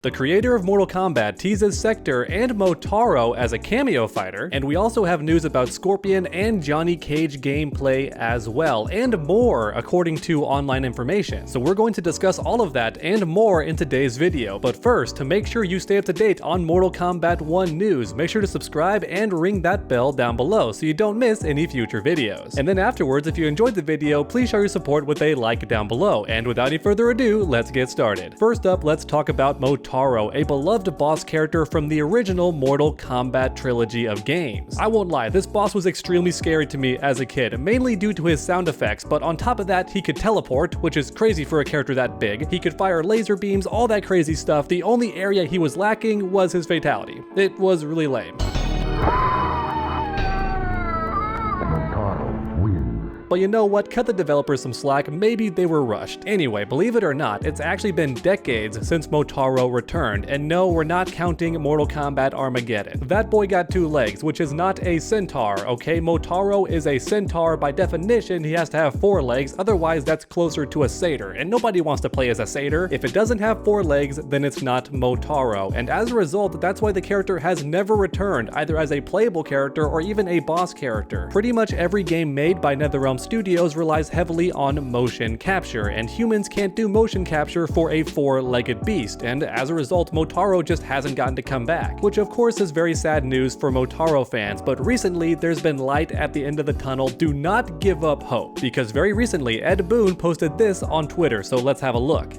The creator of Mortal Kombat teases Sektor and Motaro as a cameo fighter, and we also have news about Scorpion and Johnny Cage gameplay as well, and more according to online information. So we're going to discuss all of that and more in today's video. But first, to make sure you stay up to date on Mortal Kombat 1 news, make sure to subscribe and ring that bell down below so you don't miss any future videos. And then afterwards, if you enjoyed the video, please show your support with a like down below. And without any further ado, let's get started. First up, let's talk about Motaro, a beloved boss character from the original Mortal Kombat trilogy of games. I won't lie, this boss was extremely scary to me as a kid, mainly due to his sound effects, but on top of that, he could teleport, which is crazy for a character that big. He could fire laser beams, all that crazy stuff. The only area he was lacking was his fatality. It was really lame. But you know what, cut the developers some slack, maybe they were rushed. Anyway, believe it or not, it's actually been decades since Motaro returned, and no, we're not counting Mortal Kombat Armageddon. That boy got 2 legs, which is not a centaur, okay? Motaro is a centaur. By definition, he has to have 4 legs, otherwise that's closer to a satyr, and nobody wants to play as a satyr. If it doesn't have 4 legs, then it's not Motaro, and as a result, that's why the character has never returned, either as a playable character or even a boss character. Pretty much every game made by NetherRealm Studios relies heavily on motion capture, and humans can't do motion capture for a 4-legged beast, and as a result, Motaro just hasn't gotten to come back, which of course is very sad news for Motaro fans. But recently, there's been light at the end of the tunnel. Do not give up hope, because very recently, Ed Boon posted this on Twitter, so let's have a look.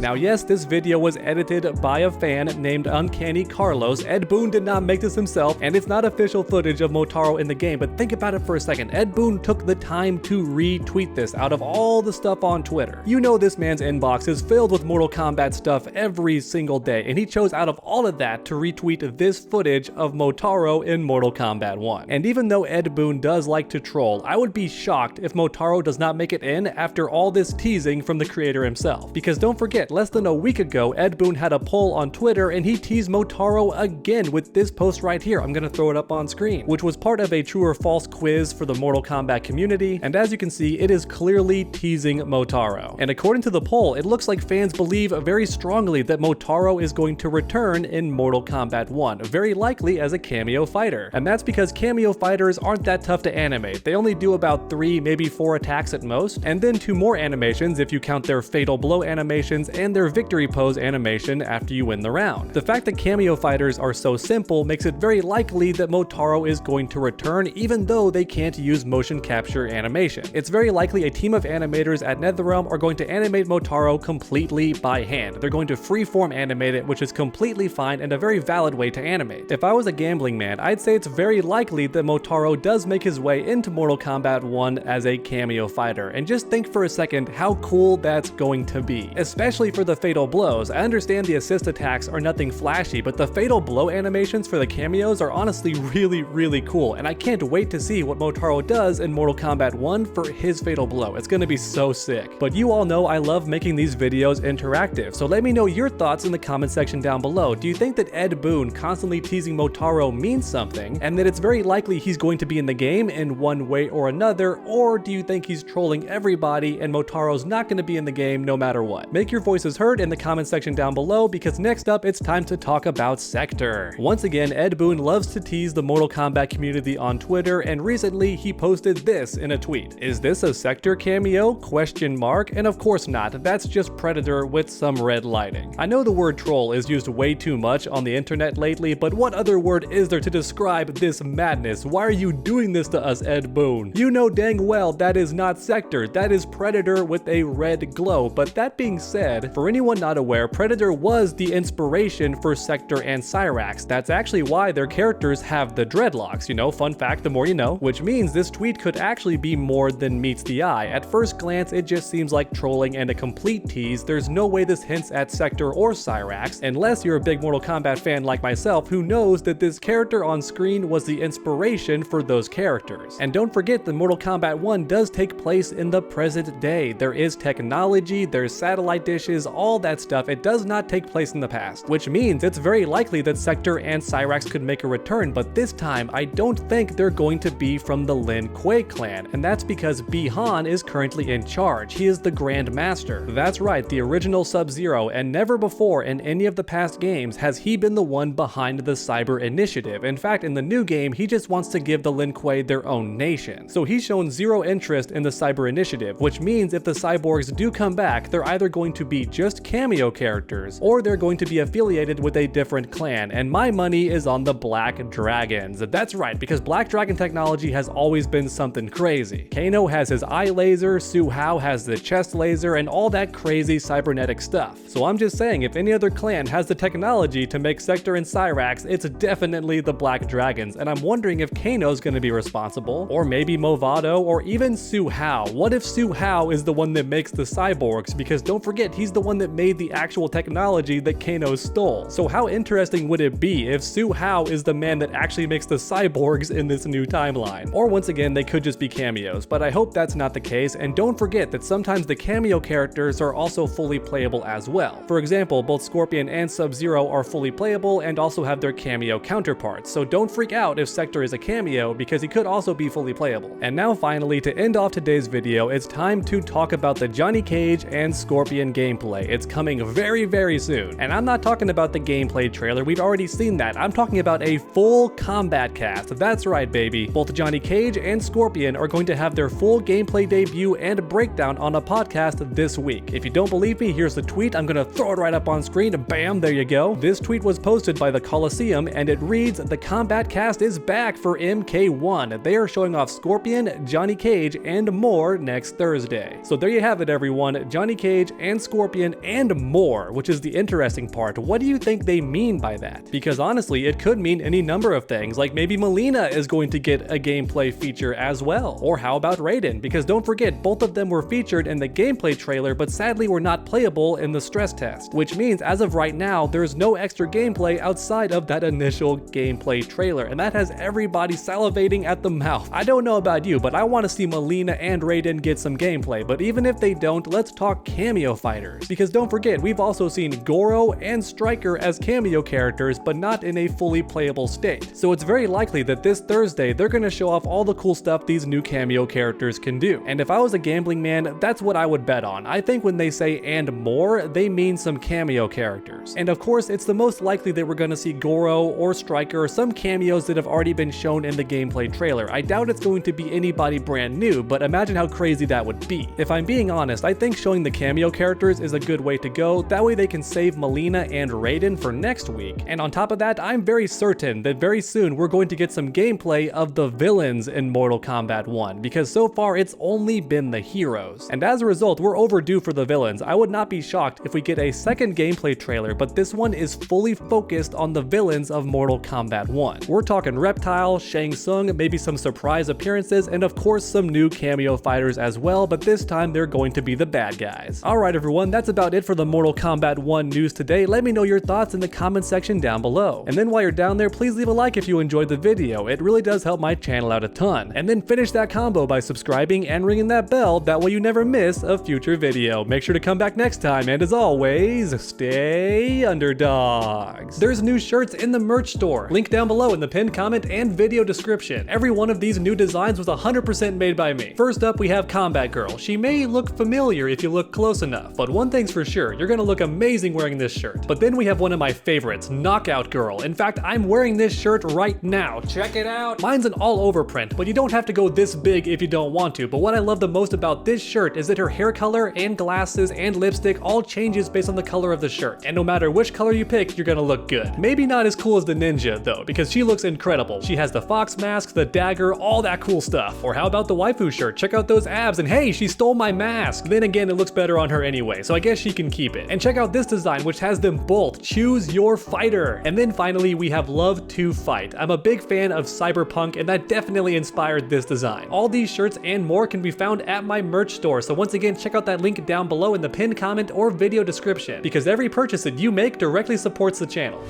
Now yes, this video was edited by a fan named Uncanny Carlos. Ed Boon did not make this himself, and it's not official footage of Motaro in the game, but think about it for a second. Ed Boon took the time to retweet this out of all the stuff on Twitter. You know this man's inbox is filled with Mortal Kombat stuff every single day, and he chose out of all of that to retweet this footage of Motaro in Mortal Kombat 1. And even though Ed Boon does like to troll, I would be shocked if Motaro does not make it in after all this teasing from the creator himself. Because don't forget, less than a week ago, Ed Boon had a poll on Twitter and he teased Motaro again with this post right here. I'm gonna throw it up on screen, which was part of a true or false quiz for the Mortal Kombat community. And as you can see, it is clearly teasing Motaro. And according to the poll, it looks like fans believe very strongly that Motaro is going to return in Mortal Kombat 1, very likely as a cameo fighter. And that's because cameo fighters aren't that tough to animate. They only do about 3, maybe 4 attacks at most, and then 2 more animations if you count their fatal blow animations and their victory pose animation after you win the round. The fact that cameo fighters are so simple makes it very likely that Motaro is going to return, even though they can't use motion capture animation. It's very likely a team of animators at NetherRealm are going to animate Motaro completely by hand. They're going to freeform animate it, which is completely fine and a very valid way to animate. If I was a gambling man, I'd say it's very likely that Motaro does make his way into Mortal Kombat 1 as a cameo fighter. And just think for a second how cool that's going to be, especially for the fatal blows. I understand the assist attacks are nothing flashy, but the fatal blow animations for the cameos are honestly really cool, and I can't wait to see what Motaro does in Mortal Kombat 1 for his fatal blow. It's gonna be so sick. But you all know I love making these videos interactive, so let me know your thoughts in the comment section down below. Do you think that Ed Boon constantly teasing Motaro means something, and that it's very likely he's going to be in the game in one way or another, or do you think he's trolling everybody and Motaro's not going to be in the game no matter what? Make your voices heard in the comment section down below, because next up it's time to talk about Sektor. Once again, Ed Boon loves to tease the Mortal Kombat community on Twitter, and recently he posted this in a tweet. Is this a Sektor cameo? Question mark. And of course not, that's just Predator with some red lighting. I know the word troll is used way too much on the internet lately, but what other word is there to describe this madness? Why are you doing this to us, Ed Boon? You know dang well that is not Sektor, that is Predator with a red glow. But that being said, for anyone not aware, Predator was the inspiration for Sektor and Cyrax. That's actually why their characters have the dreadlocks, you know, fun fact, the more you know, which means this tweet could actually be more than meets the eye. At first glance, it just seems like trolling and a complete tease. There's no way this hints at Sektor or Cyrax, unless you're a big Mortal Kombat fan like myself who knows that this character on screen was the inspiration for those characters. And don't forget that Mortal Kombat 1 does take place in the present day. There is technology, there's satellite dishes, races, all that stuff, it does not take place in the past, which means it's very likely that Sektor and Cyrax could make a return, but this time I don't think they're going to be from the Lin Kuei clan, and that's because Bi-Han is currently in charge. He is the Grand Master. That's right, the original Sub-Zero, and never before in any of the past games has he been the one behind the Cyber Initiative. In fact, in the new game, he just wants to give the Lin Kuei their own nation. So he's shown zero interest in the Cyber Initiative, which means if the cyborgs do come back, they're either going to be just cameo characters, or they're going to be affiliated with a different clan, and my money is on the Black Dragons. That's right, because Black Dragon technology has always been something crazy. Kano has his eye laser, Su Hao has the chest laser, and all that crazy cybernetic stuff. So I'm just saying, if any other clan has the technology to make Sektor and Cyrax, it's definitely the Black Dragons, and I'm wondering if Kano's gonna be responsible, or maybe Movado, or even Su Hao. What if Su Hao is the one that makes the cyborgs? Because don't forget, he's the one that made the actual technology that Kano stole. So how interesting would it be if Su Hao is the man that actually makes the cyborgs in this new timeline? Or once again, they could just be cameos, but I hope that's not the case, and don't forget that sometimes the cameo characters are also fully playable as well. For example, both Scorpion and Sub-Zero are fully playable and also have their cameo counterparts, so don't freak out if Sektor is a cameo because he could also be fully playable. And now finally, to end off today's video, it's time to talk about the Johnny Cage and Scorpion gameplay. It's coming very soon, and I'm not talking about the gameplay trailer, we've already seen that. I'm talking about a full combat cast. That's right, baby. Both Johnny Cage and Scorpion are going to have their full gameplay debut and breakdown on a podcast this week. If you don't believe me, here's the tweet. I'm gonna throw it right up on screen. Bam, there you go. This tweet was posted by the Coliseum, and it reads, "The combat cast is back for MK1. They are showing off Scorpion, Johnny Cage, and more next Thursday." So there you have it, everyone. Johnny Cage and Scorpion and more, which is the interesting part. What do you think they mean by that? Because honestly, it could mean any number of things, like maybe Melina is going to get a gameplay feature as well. Or how about Raiden? Because don't forget, both of them were featured in the gameplay trailer, but sadly were not playable in the stress test. Which means as of right now, there's no extra gameplay outside of that initial gameplay trailer, and that has everybody salivating at the mouth. I don't know about you, but I want to see Melina and Raiden get some gameplay, but even if they don't, let's talk Cameo Fighters. Because don't forget, we've also seen Goro and Stryker as cameo characters, but not in a fully playable state. So it's very likely that this Thursday, they're gonna show off all the cool stuff these new cameo characters can do. And if I was a gambling man, that's what I would bet on. I think when they say "and more," they mean some cameo characters. And of course, it's the most likely that we're gonna see Goro or Stryker or some cameos that have already been shown in the gameplay trailer. I doubt it's going to be anybody brand new, but imagine how crazy that would be. If I'm being honest, I think showing the cameo characters is a good way to go. That way they can save Melina and Raiden for next week. And on top of that, I'm very certain that very soon we're going to get some gameplay of the villains in Mortal Kombat 1, because so far it's only been the heroes. And as a result, we're overdue for the villains. I would not be shocked if we get a second gameplay trailer, but this one is fully focused on the villains of Mortal Kombat 1. We're talking Reptile, Shang Tsung, maybe some surprise appearances, and of course some new cameo fighters as well, but this time they're going to be the bad guys. Alright everyone, that's about it for the Mortal Kombat 1 news today. Let me know your thoughts in the comment section down below. And then while you're down there, please leave a like if you enjoyed the video. It really does help my channel out a ton. And then finish that combo by subscribing and ringing that bell, that way you never miss a future video. Make sure to come back next time, and as always, stay underdogs. There's new shirts in the merch store. Link down below in the pinned comment and video description. Every one of these new designs was 100% made by me. First up, we have Combat Girl. She may look familiar if you look close enough, but one thing's for sure, you're gonna look amazing wearing this shirt. But then we have one of my favorites, Knockout Girl. In fact, I'm wearing this shirt right now. Check it out. Mine's an all-over print, but you don't have to go this big if you don't want to. But what I love the most about this shirt is that her hair color and glasses and lipstick all changes based on the color of the shirt. And no matter which color you pick, you're gonna look good. Maybe not as cool as the ninja though, because she looks incredible. She has the fox mask, the dagger, all that cool stuff. Or how about the waifu shirt? Check out those abs, and hey, she stole my mask. Then again, it looks better on her anyway, so I guess she can keep it. And check out this design, which has them both. Choose your fighter. And then finally, we have Love to Fight. I'm a big fan of cyberpunk, and that definitely inspired this design. All these shirts and more can be found at my merch store, so once again, check out that link down below in the pinned comment or video description, because every purchase that you make directly supports the channel.